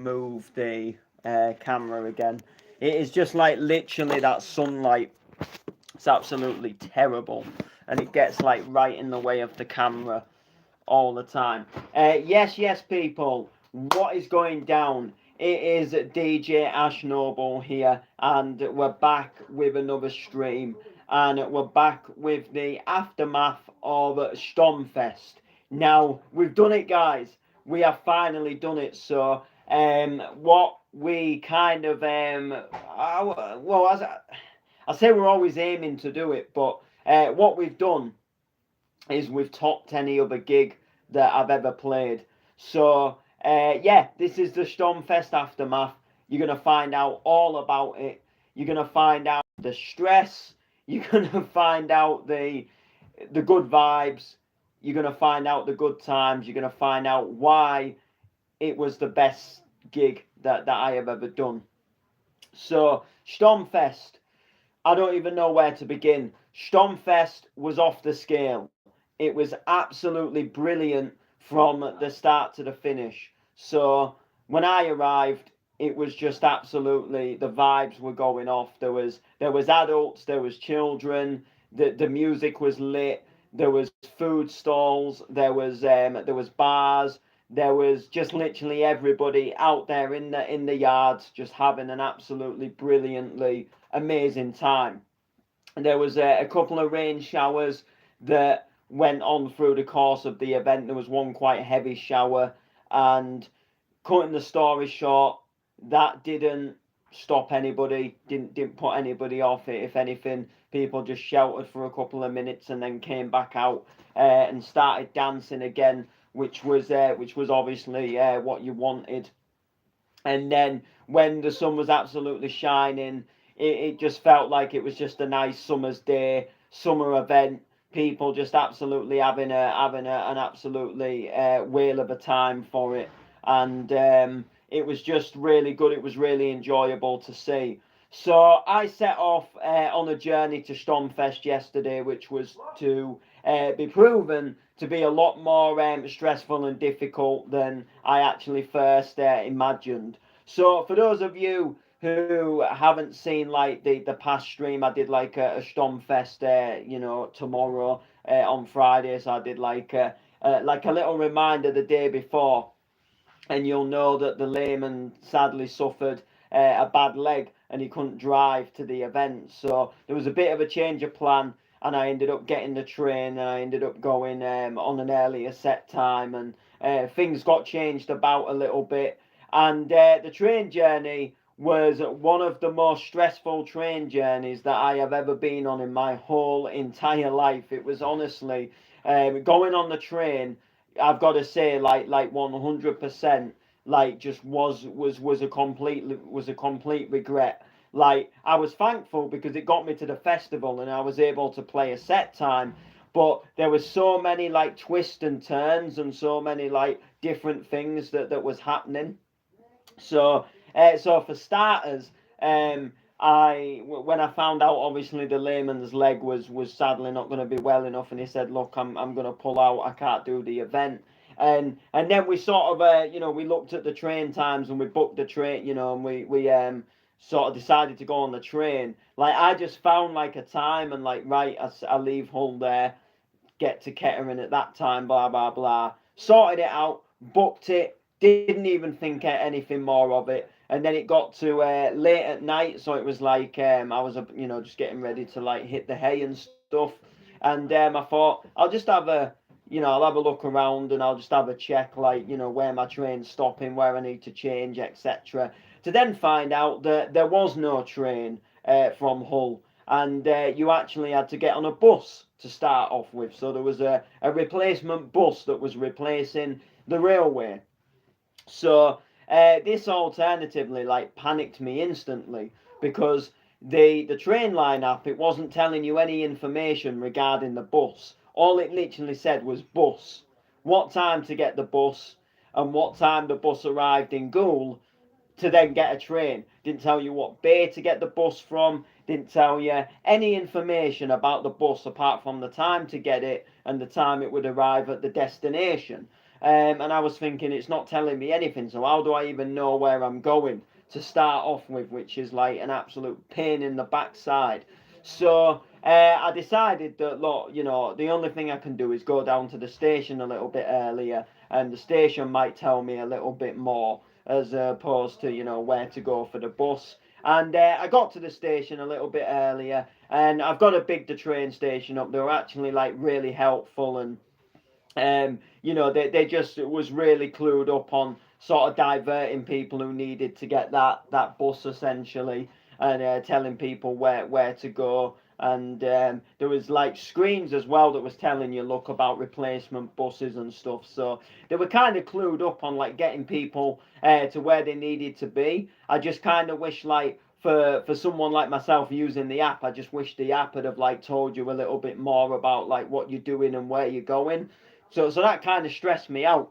move the camera again. It is just like literally that sunlight. It's absolutely terrible, and it gets like right in the way of the camera all the time. Yes, people. What is going down? It is DJ Ash Noble here, and we're back with another stream, and we're back with the aftermath of Sturmfest. Now we've done it, guys. We have finally done it. So, what we kind of well, as I say, we're always aiming to do it, but what we've done is we've topped any other gig that I've ever played. So, yeah, this is the Sturmfest aftermath. You're going to find out all about it. You're going to find out the stress. You're going to find out the good vibes. You're going to find out the good times. You're going to find out why it was the best gig that I have ever done. So, Sturmfest. I don't even know where to begin. Sturmfest was off the scale. It was absolutely brilliant from the start to the finish. So when I arrived, it was just absolutely, the vibes were going off. There was adults, there was children, the music was lit. There was food stalls, there was bars, there was just literally everybody out there in the yards just having an absolutely brilliantly amazing time. And there was a couple of rain showers that went on through the course of the event. There was one quite heavy shower, and cutting the story short, that didn't stop anybody, didn't put anybody off it. If anything, people just shouted for a couple of minutes and then came back out and started dancing again, which was obviously what you wanted. And then when the sun was absolutely shining, it just felt like it was just a nice summer's day, summer event. People just absolutely having an absolutely whale of a time for it, and it was just really good. It was really enjoyable to see. So I set off on a journey to Sturmfest yesterday, which was to be proven to be a lot more stressful and difficult than I actually first imagined. So for those of you who haven't seen like the past stream, I did like a Sturmfest, tomorrow on Friday. So I did like a little reminder the day before, and you'll know that the layman sadly suffered a bad leg and he couldn't drive to the event. So there was a bit of a change of plan, and I ended up getting the train, and I ended up going on an earlier set time, and things got changed about a little bit. And the train journey was one of the most stressful train journeys that I have ever been on in my whole entire life. It was honestly going on the train, I've got to say, like 100%, like just was a complete regret. Like I was thankful because it got me to the festival and I was able to play a set time, but there was so many like twists and turns and so many like different things that was happening. So for starters, I when I found out obviously the layman's leg was sadly not going to be well enough, and he said, "Look, I'm going to pull out. I can't do the event." And then we sort of we looked at the train times and we booked the train, and we sort of decided to go on the train. Like I just found like a time and like right, I leave Hull there, get to Kettering at that time, blah blah blah. Sorted it out, booked it, didn't even think anything more of it. And then it got to late at night, so it was like I was just getting ready to like hit the hay and stuff. And I thought I'll just have I'll have a look around and I'll just have a check like where my train's stopping, where I need to change, etc. To then find out that there was no train from Hull, and you actually had to get on a bus to start off with. So there was a replacement bus that was replacing the railway. So this alternatively like panicked me instantly because the train line app, it wasn't telling you any information regarding the bus. All it literally said was bus, what time to get the bus, and what time the bus arrived in Goole to then get a train. Didn't tell you what bay to get the bus from, didn't tell you any information about the bus apart from the time to get it and the time it would arrive at the destination. And I was thinking it's not telling me anything, so how do I even know where I'm going to start off with, which is like an absolute pain in the backside. So I decided that, look, the only thing I can do is go down to the station a little bit earlier, and the station might tell me a little bit more as opposed to, where to go for the bus. And I got to the station a little bit earlier, and I've got to big the train station up. They were actually like really helpful, and they just was really clued up on sort of diverting people who needed to get that bus essentially, and telling people where to go. And there was like screens as well that was telling you, look, about replacement buses and stuff. So they were kind of clued up on like getting people to where they needed to be. I just kind of wish like for someone like myself using the app, I just wish the app had have like told you a little bit more about like what you're doing and where you're going. So that kind of stressed me out.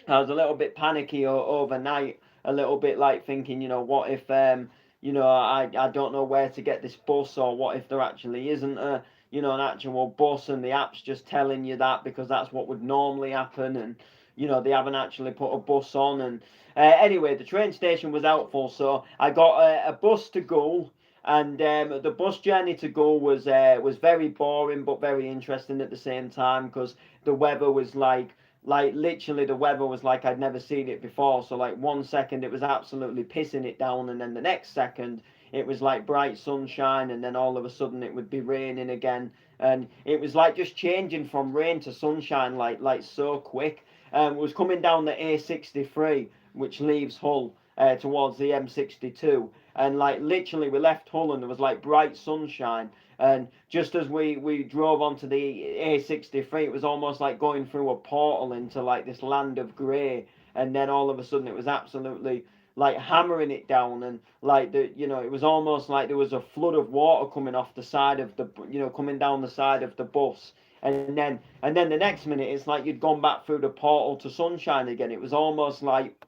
I was a little bit panicky overnight, a little bit like thinking, what if, I don't know where to get this bus, or what if there actually isn't an actual bus, and the app's just telling you that because that's what would normally happen, and, they haven't actually put a bus on. And anyway, the train station was helpful, so I got a bus to Goole. And the bus journey to Goole was very boring but very interesting at the same time, because the weather was like literally the weather was like I'd never seen it before. So like 1 second it was absolutely pissing it down, and then the next second it was like bright sunshine, and then all of a sudden it would be raining again, and it was like just changing from rain to sunshine like so quick. It was coming down the A63, which leaves Hull towards the M62, and like literally we left Hull and there was like bright sunshine, and just as we drove onto the A63, it was almost like going through a portal into like this land of grey. And then all of a sudden it was absolutely like hammering it down, and like it was almost like there was a flood of water coming off the side of the, coming down the side of the bus. And then the next minute it's like you'd gone back through the portal to sunshine again. It was almost like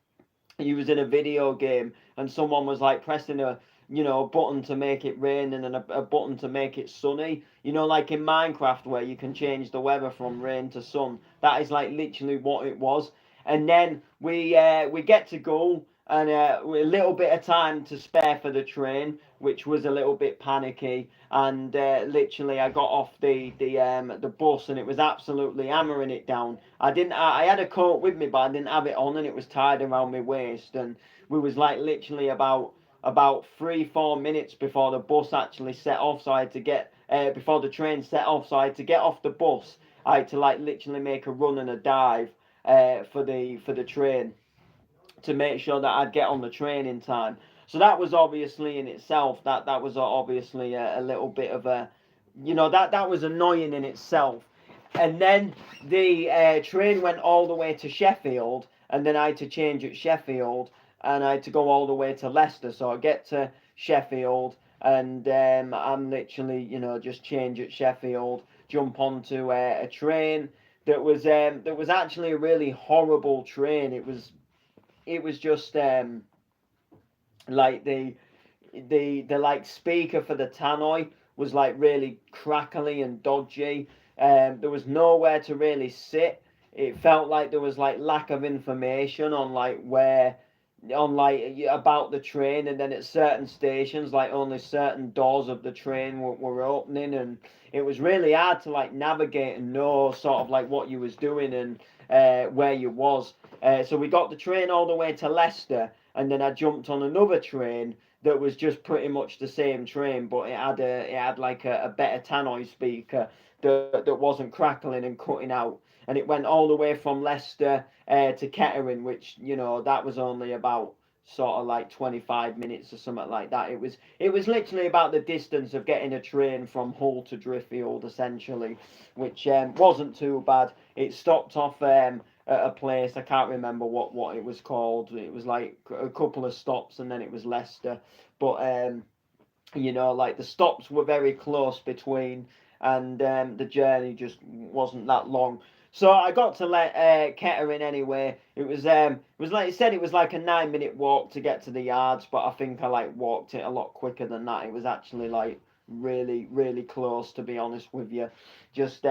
you was in a video game and someone was like pressing a button to make it rain, and then a button to make it sunny. Like in Minecraft where you can change the weather from rain to sun. That is like literally what it was. And then we get to go, and a little bit of time to spare for the train, which was a little bit panicky. And literally I got off the bus, and it was absolutely hammering it down. I had a coat with me, but I didn't have it on, and it was tied around my waist. And we was like literally about 3-4 minutes before the bus actually set off. So I had to get before the train set off. So I had to get off the bus. I had to like literally make a run and a dive for the train, to make sure that I'd get on the train in time. So that was obviously in itself, that was obviously a little bit of a, that was annoying in itself. And then the train went all the way to Sheffield, and then I had to change at Sheffield, and I had to go all the way to Leicester. So I get to Sheffield, and I'm literally, just change at Sheffield, jump onto a train that was actually a really horrible train. It was just like the like speaker for the tannoy was like really crackly and dodgy. There was nowhere to really sit. It felt like there was like lack of information on like where on like about the train, and then at certain stations like only certain doors of the train were opening, and it was really hard to like navigate and know sort of like what you was doing and where you was. So we got the train all the way to Leicester, and then I jumped on another train that was just pretty much the same train, but it had like a better tannoy speaker that wasn't crackling and cutting out, and it went all the way from Leicester to Kettering, which that was only about sort of like 25 minutes or something like that. It was literally about the distance of getting a train from Hull to Driffield essentially, which wasn't too bad. It stopped off at a place, I can't remember what it was called. It was like a couple of stops, and then it was Leicester. But like the stops were very close between, and the journey just wasn't that long. So I got to Kettering anyway. It was like I said, it was like a 9-minute walk to get to the yards, but I think I like walked it a lot quicker than that. It was actually like really really close, to be honest with you. Just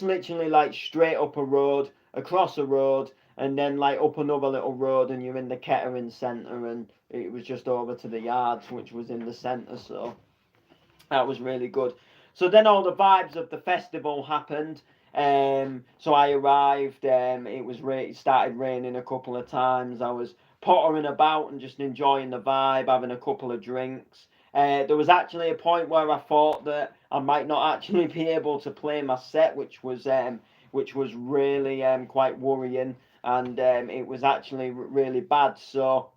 literally like straight up a road across a road, and then like up another little road, and you're in the Kettering Centre, and it was just over to the yards, which was in the centre. So that was really good. So then all the vibes of the festival happened. So I arrived. It started raining a couple of times. I was pottering about and just enjoying the vibe, having a couple of drinks. There was actually a point where I thought that I might not actually be able to play my set, which was really quite worrying, and it was actually really bad. So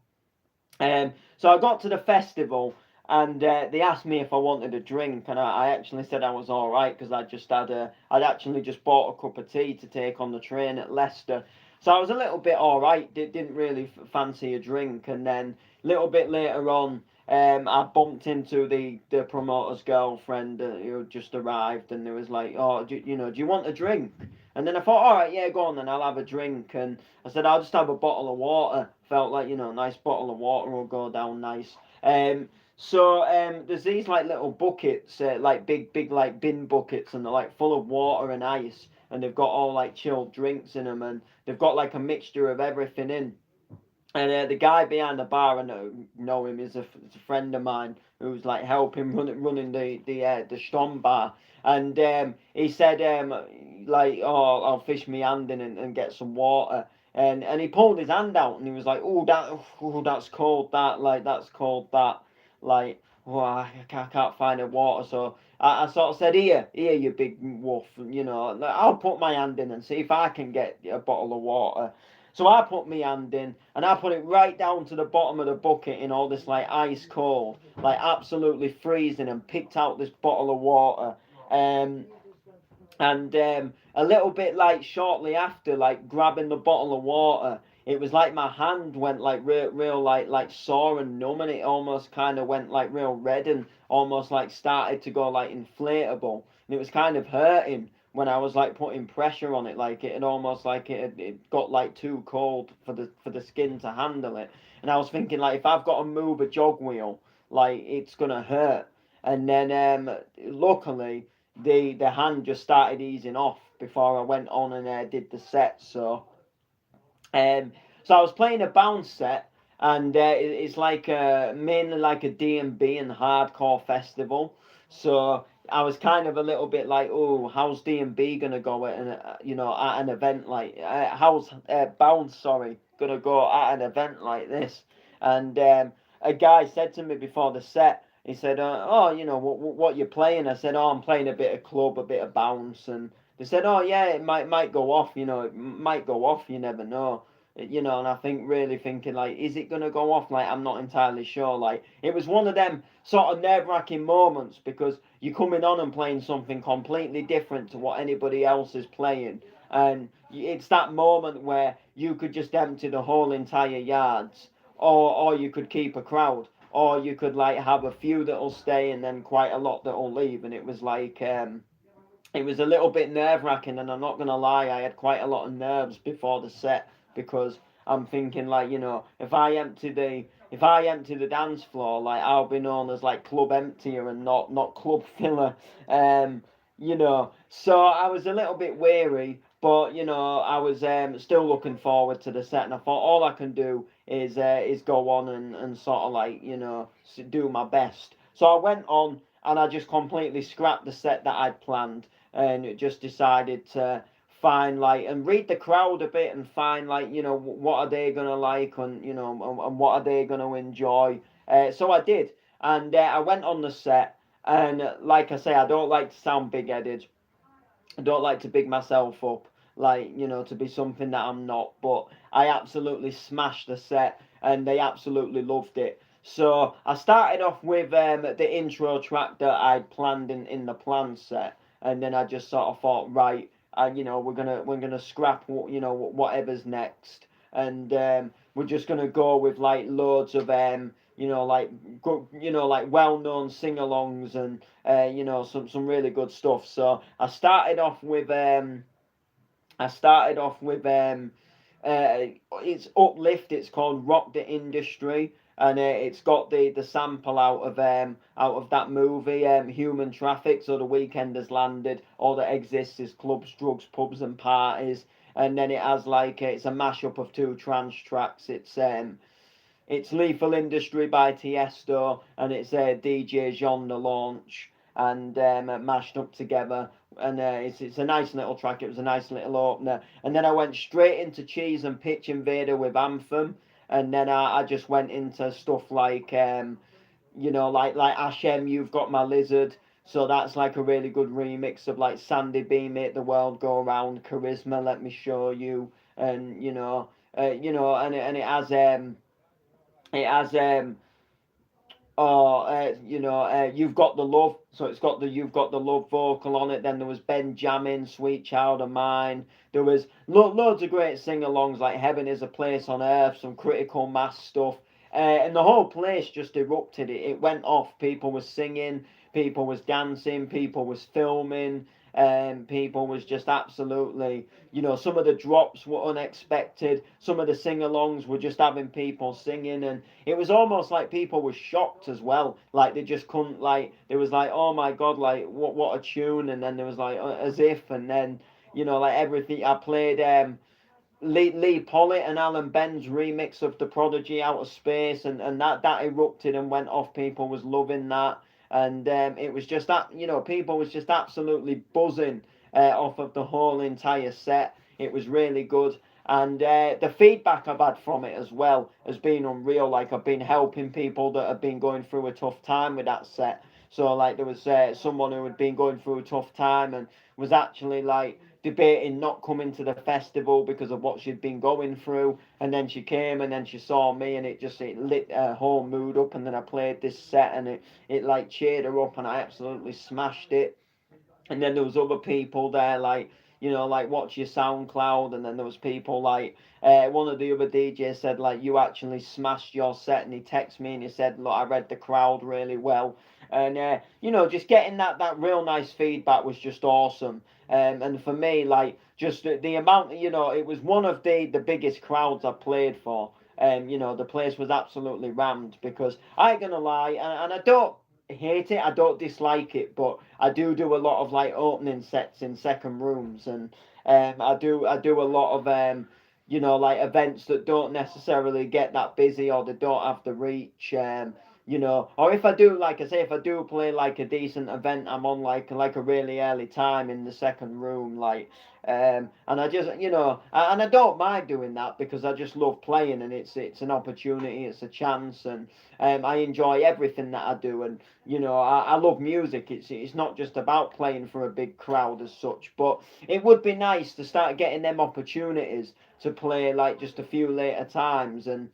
I got to the festival, and they asked me if I wanted a drink, and I actually said I was all right because I'd actually just bought a cup of tea to take on the train at Leicester, so I was a little bit all right. Didn't really fancy a drink, and then a little bit later on, I bumped into the promoter's girlfriend who just arrived, and there was like, oh, do you want a drink? And then I thought, all right, yeah, go on, then I'll have a drink. And I said, I'll just have a bottle of water. Felt like, a nice bottle of water will go down nice. There's these like little buckets, like big like bin buckets, and they're like full of water and ice, and they've got all like chilled drinks in them, and they've got like a mixture of everything in. And the guy behind the bar, I know him. He's a friend of mine who's like helping running the Schtum bar. And he said like, oh, I'll fish me hand in and get some water. And he pulled his hand out and he was like, that's cold. That's cold. Like, oh, I can't find the water. So I sort of said, here, you big wolf. I'll put my hand in and see if I can get a bottle of water. So I put my hand in and I put it right down to the bottom of the bucket in all this like ice cold, like absolutely freezing, and picked out this bottle of water. Um, and a little bit like shortly after, like grabbing the bottle of water, it was like my hand went like real like sore and numb, and it almost kind of went like real red and almost like started to go like inflatable, and it was kind of hurting when I was like putting pressure on it, like it had almost like it got like too cold for the skin to handle it. And I was thinking like if I've got to move a jog wheel, like it's gonna hurt. And then luckily the hand just started easing off before I went on and did the set. So I was playing a bounce set, and it's like mainly like a D&B and hardcore festival. So I was kind of a little bit like, oh, how's D&B gonna go at an event like how's bounce gonna go at an event like this? And a guy said to me before the set. He said, "Oh, what you playing?" I said, "Oh, I'm playing a bit of club, a bit of bounce." And they said, "Oh, yeah, it might go off. It might go off. You never know." And I think really thinking like, is it gonna go off? Like, I'm not entirely sure. Like, it was one of them sort of nerve-wracking moments because you're coming on and playing something completely different to what anybody else is playing, and it's that moment where you could just empty the whole entire yards, or you could keep a crowd, or you could like have a few that'll stay and then quite a lot that'll leave. And it was like it was a little bit nerve wracking, and I'm not gonna lie, I had quite a lot of nerves before the set because I'm thinking like, if I empty the dance floor, like I'll be known as like club emptier and not club filler. So I was a little bit weary, but I was still looking forward to the set, and I thought all I can do is go on and sort of like do my best. So I went on and I just completely scrapped the set that I'd planned, and just decided to find like and read the crowd a bit and find like what are they gonna like, and what are they gonna enjoy. So I did, and I went on the set, and like I say, I don't like to sound big-headed. I don't like to big myself up, like, to be something that I'm not, but I absolutely smashed the set and they absolutely loved it. So I started off with the intro track that I'd planned in the plan set, and then I just sort of thought, right, we're gonna scrap whatever's next, and we're just gonna go with like loads of like like well-known sing-alongs, and some really good stuff. So I started off with it's Uplift. It's called Rock the Industry, and it's got the sample out of that movie, Human Traffic. So the weekend has landed. All that exists is clubs, drugs, pubs, and parties. and then it has like it's a mashup of two trance tracks. It's Lethal Industry by Tiesto, and it's DJ Jean the Launch, and mashed up together. And it's a nice little track. It was a nice little opener. And then I went straight into Cheese and Pitch Invader with Anthem. And then I just went into stuff like, like Hashem, You've Got My Lizard. So that's like a really good remix of like Sandy B, Make the World Go Round, Charisma, Let Me Show You. And, and it has or You've Got the Love, so it's got the You've Got the Love vocal on it. Then there was Benjamin, Sweet Child of Mine. There was loads of great sing-alongs like Heaven Is a Place on Earth, some Critical Mass stuff, and the whole place just erupted. It went off. People was singing, people was dancing, people was filming, and people was just absolutely, some of the drops were unexpected, some of the sing-alongs were just having people singing, and it was almost like people were shocked as well, like they just couldn't, like there was like, oh my god, like what a tune, and then there was like As If, and then like everything. I played Lee Pollitt and Alan Ben's remix of The Prodigy, Out of Space, and that erupted and went off. People was loving that, and it was just that, people was just absolutely buzzing off of the whole entire set. It was really good, and the feedback I've had from it as well has been unreal. Like, I've been helping people that have been going through a tough time with that set. So like there was someone who had been going through a tough time and was actually like debating not coming to the festival because of what she'd been going through, and then she came and then she saw me, and it lit her whole mood up, and then I played this set, and it like cheered her up, and I absolutely smashed it. And then there was other people there, like, like Watch Your SoundCloud, and then there was people like one of the other DJs said like, you actually smashed your set, and he texted me and he said, look, I read the crowd really well, and just getting that real nice feedback was just awesome. And for me, like, just the amount, it was one of the biggest crowds I played for. The place was absolutely rammed, because I ain't gonna lie, and I don't hate it, I don't dislike it, but I do a lot of like opening sets in second rooms, and I do a lot of like events that don't necessarily get that busy, or they don't have the reach, or if I do, like I say, if I do play like a decent event, I'm on like a really early time in the second room, like, and I just, and I don't mind doing that, because I just love playing, and it's an opportunity, it's a chance, and I enjoy everything that I do, and I love music. It's not just about playing for a big crowd as such, but it would be nice to start getting them opportunities to play like just a few later times, and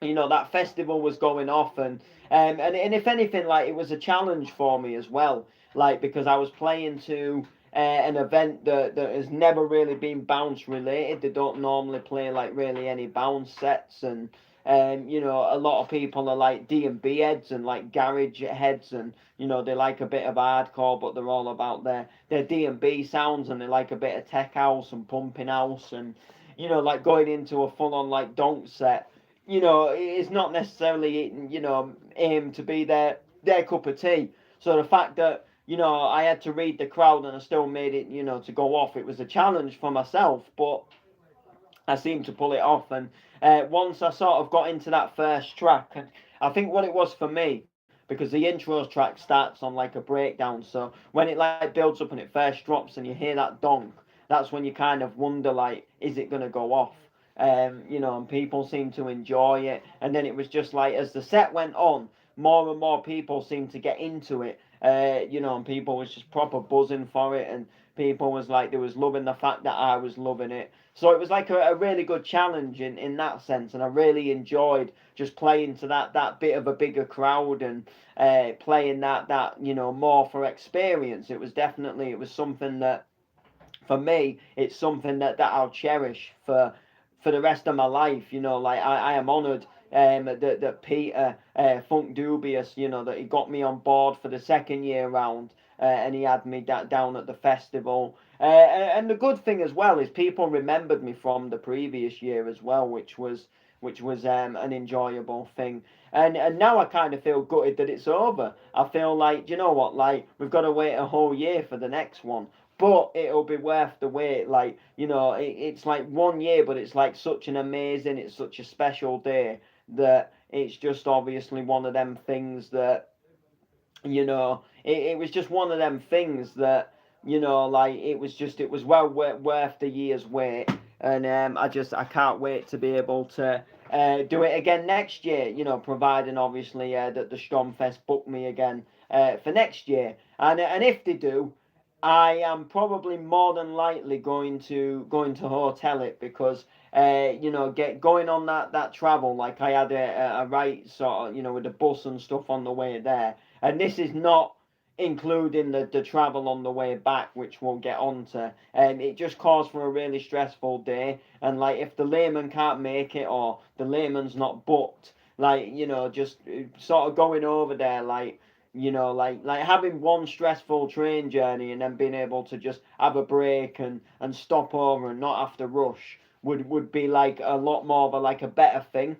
that festival was going off, and if anything, like, it was a challenge for me as well, like, because I was playing to an event that has never really been bounce related. They don't normally play like really any bounce sets, and a lot of people are like D&B heads and like garage heads, and they like a bit of hardcore, but they're all about their D&B sounds, and they like a bit of tech house and pumping house, and like going into a full on like donk set, it's not necessarily, aimed to be their cup of tea. So the fact that, I had to read the crowd and I still made it, to go off, it was a challenge for myself, but I seemed to pull it off. And once I sort of got into that first track, and I think what it was for me, because the intro track starts on like a breakdown, so when it like builds up and it first drops and you hear that donk, that's when you kind of wonder, like, is it going to go off? And people seem to enjoy it. And then it was just like, as the set went on, more and more people seemed to get into it, and people was just proper buzzing for it, and people was like, they was loving the fact that I was loving it. So it was like a really good challenge in that sense, and I really enjoyed just playing to that bit of a bigger crowd, and playing that more for experience. It was something that, for me, it's something that I'll cherish for the rest of my life. Like, I am honoured that Peter Funk Dubious, that he got me on board for the second year round, and he had me down at the festival. And the good thing as well is people remembered me from the previous year as well, which was an enjoyable thing. And now I kind of feel gutted that it's over. I feel like, you know what, like, we've got to wait a whole year for the next one. but it'll be worth the wait. Like, it's like 1 year, but it's like such an amazing, it's such a special day that it's just obviously one of them things that, it was just one of them things that, like it was well worth the year's wait. And I can't wait to be able to do it again next year, providing obviously that the Stromfest book me again for next year. And if they do, I am probably more than likely going to hotel it, because get going on that travel. Like, I had a right sort of, with the bus and stuff on the way there, and this is not including the travel on the way back, which we'll get onto. And it just calls for a really stressful day. And like, if the layman can't make it, or the layman's not booked, like, just sort of going over there, like, like having one stressful train journey and then being able to just have a break and stop over and not have to rush would be like a lot more of a, like, a better thing,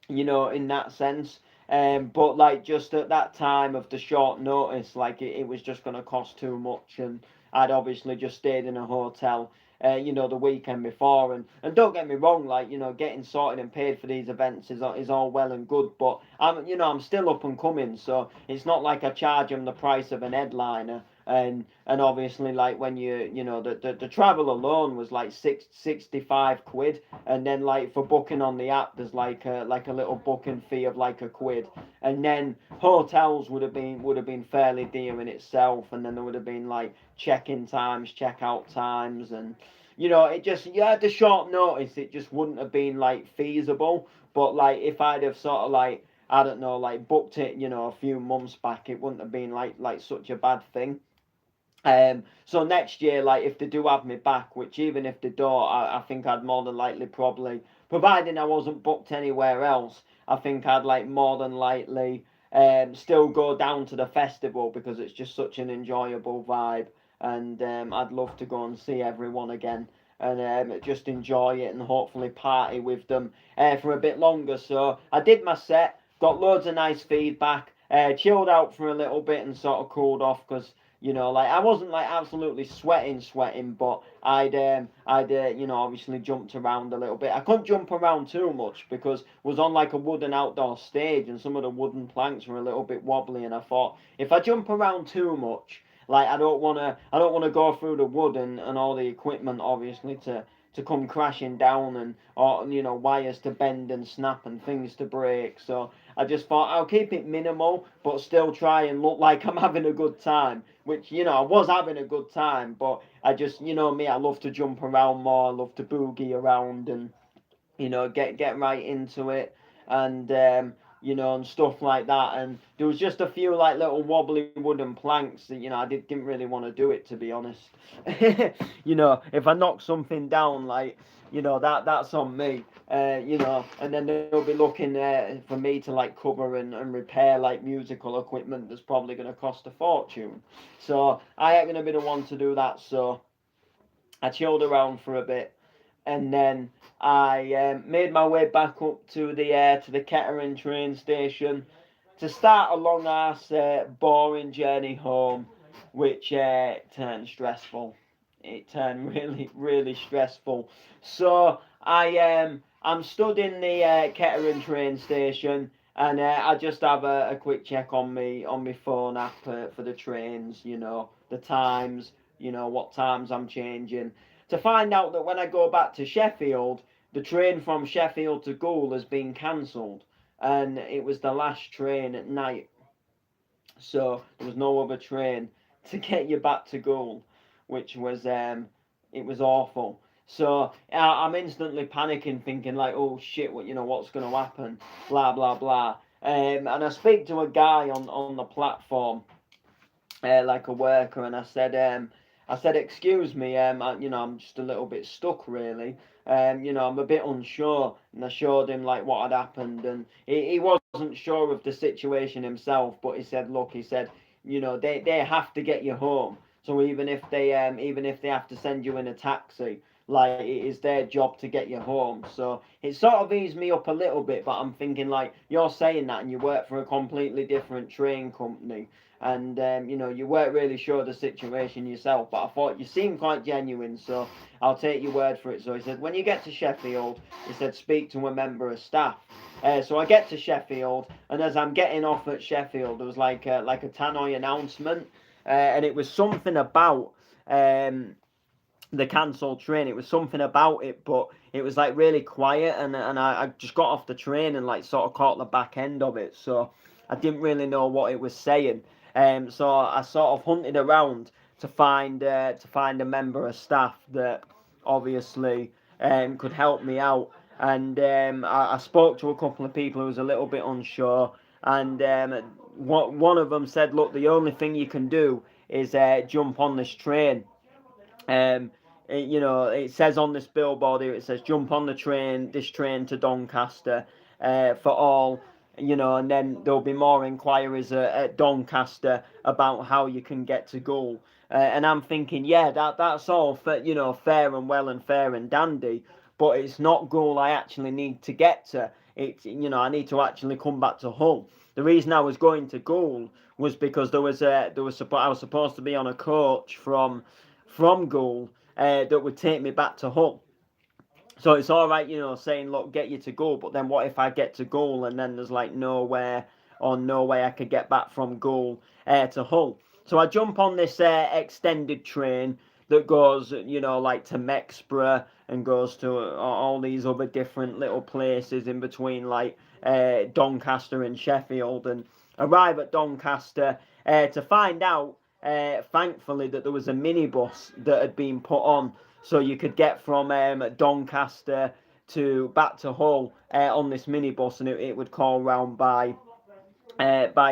in that sense. But like, just at that time of the short notice, like, it was just going to cost too much, and I'd obviously just stayed in a hotel, the weekend before. And don't get me wrong, like, getting sorted and paid for these events is all well and good, but I'm still up and coming, so it's not like I charge them the price of an headliner. And obviously, like, when the travel alone was like 65 quid, and then like for booking on the app there's like a little booking fee of like a quid, and then hotels would have been fairly dear in itself, and then there would have been like check-in times, check-out times, and it just, the short notice, it just wouldn't have been like feasible. But like, if I'd have sort of like, I don't know, like booked it, a few months back, it wouldn't have been like such a bad thing. So next year, like, if they do have me back, which even if they don't, I think I'd more than likely, probably, providing I wasn't booked anywhere else, I think I'd like more than likely still go down to the festival, because it's just such an enjoyable vibe. And I'd love to go and see everyone again, and just enjoy it and hopefully party with them for a bit longer. So I did my set, got loads of nice feedback, chilled out for a little bit and sort of cooled off, because like, I wasn't like absolutely sweating, but I'd obviously jumped around a little bit. I couldn't jump around too much because I was on like a wooden outdoor stage, and some of the wooden planks were a little bit wobbly, and I thought, if I jump around too much, like, I don't wanna go through the wood and all the equipment, obviously, to come crashing down, and, or wires to bend and snap and things to break. So I just thought, I'll keep it minimal, but still try and look like I'm having a good time. Which, I was having a good time, but I just, me, I love to jump around more, I love to boogie around, and get right into it, and and stuff like that. And there was just a few like little wobbly wooden planks that, I didn't really want to do it, to be honest. If I knock something down, like, that's on me. And then they'll be looking for me to like cover and repair like musical equipment that's probably going to cost a fortune. So I ain't going to be the one to do that. So I chilled around for a bit, and then I made my way back up to the Kettering train station to start a long ass boring journey home, which turned stressful. It turned really, really stressful. So I'm stood in the Kettering train station, and I just have a quick check on my phone app for the trains, the times, what times I'm changing, to find out that when I go back to Sheffield, the train from Sheffield to Goole has been cancelled, and it was the last train at night. So there was no other train to get you back to Goole, which was it was awful. So I'm instantly panicking, thinking like, oh shit, what's going to happen, blah blah blah. And I speak to a guy on the platform, like a worker, and I said, excuse me, I'm just a little bit stuck, really. I'm a bit unsure, and I showed him like what had happened, and he wasn't sure of the situation himself, but he said, look, he said, they have to get you home. So even if they have to send you in a taxi, like it is their job to get you home. So it sort of eased me up a little bit, but I'm thinking like, you're saying that and you work for a completely different train company, and you know, you weren't really sure of the situation yourself, but I thought you seemed quite genuine, so I'll take your word for it. So he said, when you get to Sheffield, he said, speak to a member of staff. So I get to Sheffield, and as I'm getting off at Sheffield, there was like a tannoy announcement, and it was something about the cancelled train. It was something about it, but it was like really quiet, and I just got off the train and like sort of caught the back end of it, so I didn't really know what it was saying. So I sort of hunted around to find a member of staff that obviously could help me out, and I spoke to a couple of people who was a little bit unsure, and one of them said, look, the only thing you can do is jump on this train. You know, it says on this billboard here, it says jump on this train to Doncaster for all, you know, and then there'll be more inquiries at Doncaster about how you can get to Goole. And I'm thinking, yeah, that's all you know, fair and well and fair and dandy, but it's not Goole I actually need to get to. It's, you know, I need to actually come back to Hull. The reason I was going to Goole was because I was supposed to be on a coach from Goole that would take me back to Hull. So it's all right, you know, saying, look, get you to Goole, but then what if I get to Goole and then there's like no way I could get back from Goole to Hull? So I jump on this extended train that goes, you know, like to Mexborough and goes to all these other different little places in between, like Doncaster and Sheffield, and arrive at Doncaster to find out, thankfully, that there was a minibus that had been put on, so you could get from Doncaster to back to Hull on this minibus, and it would call round by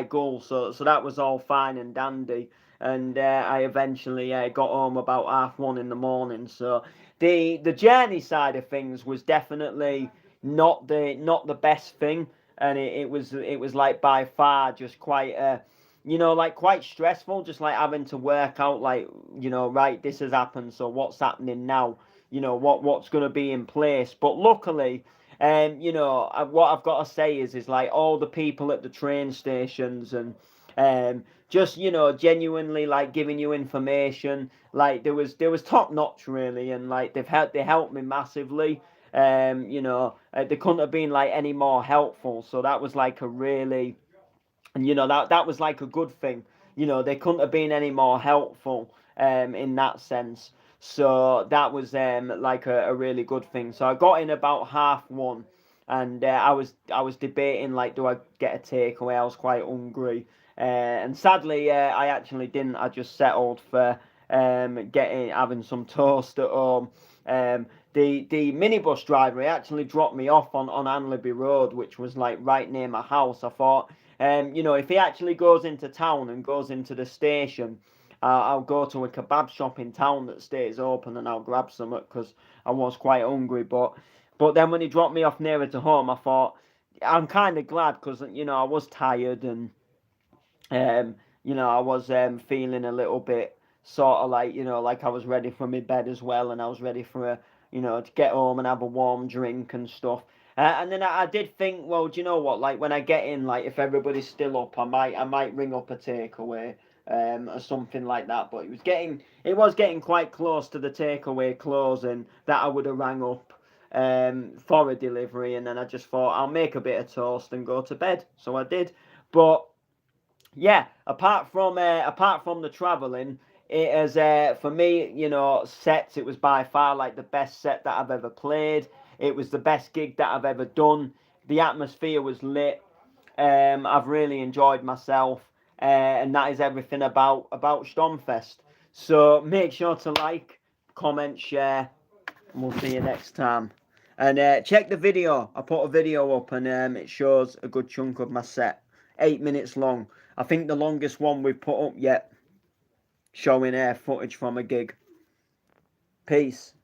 Goole. So that was all fine and dandy, and I eventually got home about 1:30 in the morning. So the journey side of things was definitely not the best thing, and it was like by far just quite you know, like quite stressful, just like having to work out, like, you know, right, this has happened, so what's happening now, you know, what's going to be in place. But luckily, you know, what I've got to say is like all the people at the train stations and just, you know, genuinely like giving you information, like there was top notch really, and like they helped me massively. You know, they couldn't have been like any more helpful, so that was like a really, and you know, that was like a good thing. You know, they couldn't have been any more helpful in that sense. So that was like a really good thing. So I got in about 1:30, and I was debating like, do I get a takeaway? I was quite hungry, and sadly I actually didn't. I just settled for having some toast at home. The minibus driver, he actually dropped me off on Anlaby Road, which was like right near my house. I thought, you know, if he actually goes into town and goes into the station, I'll go to a kebab shop in town that stays open and I'll grab some, because I was quite hungry. But then when he dropped me off nearer to home, I thought, I'm kind of glad, because, you know, I was tired, and you know, I was feeling a little bit sort of like, you know, like I was ready for my bed as well, and I was ready for you know, to get home and have a warm drink and stuff. And then I did think, well, do you know what? Like when I get in, like if everybody's still up, I might ring up a takeaway, or something like that. But it was getting quite close to the takeaway closing that I would have rang up for a delivery, and then I just thought I'll make a bit of toast and go to bed. So I did. But yeah, apart from the travelling, it has for me, you know, sets. It was by far like the best set that I've ever played. It was the best gig that I've ever done. The atmosphere was lit. I've really enjoyed myself, and that is everything about Sturmfest. So make sure to like, comment, share, and we'll see you next time. And check the video. I put a video up, and it shows a good chunk of my set. 8 minutes long. I think the longest one we've put up yet, showing footage from a gig. Peace.